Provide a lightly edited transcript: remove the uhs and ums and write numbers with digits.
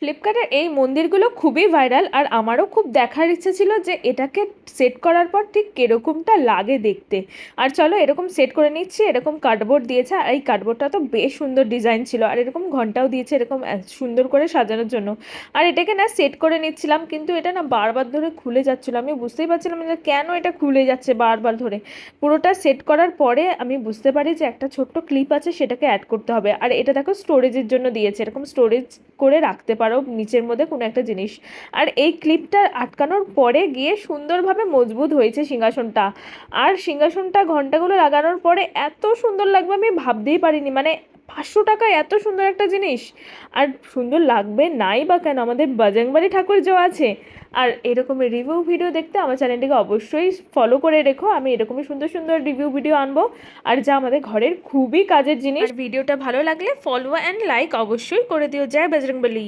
ফ্লিপকার্টের এই মন্দিরগুলো খুবই ভাইরাল, আর আমারও খুব দেখার ইচ্ছে ছিল যে এটাকে সেট করার পর ঠিক কিরকমটা লাগে দেখতে। আর চলো এরকম সেট করে নিচ্ছি। এরকম কার্ডবোর্ড দিয়েছে, আর এই কার্ডবোর্ডটা তো বেশ সুন্দর ডিজাইন ছিল, আর এরকম ঘন্টাও দিয়েছে এরকম সুন্দর করে সাজানোর জন্য। আর এটাকে না সেট করে নিচ্ছিলাম, কিন্তু এটা না বারবার ধরে খুলে যাচ্ছিলো। আমি বুঝতেই পারছিলাম না যে কেন এটা খুলে যাচ্ছে বারবার ধরে। পুরোটা সেট করার পরে আমি বুঝতে পারি যে একটা ছোট্ট ক্লিপ আছে, সেটাকে অ্যাড করতে হবে। আর এটা দেখো স্টোরেজের জন্য দিয়েছে, এরকম স্টোরেজ করে রাখতে পারো নিচের মধ্যে কোনো একটা জিনিস। আর এই ক্লিপটা আটকানোর পরে গিয়ে সুন্দরভাবে মজবুত হয়েছে সিংহাসনটা। আর সিংহাসনটা ঘন্টাগুলো লাগানোর পরে এত সুন্দর লাগবে আমি ভাবতেই পারিনি। মানে 500 টাকায় এত সুন্দর একটা জিনিস, আর সুন্দর লাগবে নাই বা কেন, আমাদের বজরংবলী ঠাকুর যে আছে। আর এরকমের রিভিউ ভিডিও দেখতে আমার চ্যানেলটিকে অবশ্যই ফলো করে রেখো। আমি এরকমই সুন্দর সুন্দর রিভিউ ভিডিও আনবো, আর যা আমাদের ঘরের খুবই কাজের জিনিস। আর ভিডিওটা ভালো লাগলে ফলো অ্যান্ড লাইক অবশ্যই করে দিও। জয় বজরংবলী।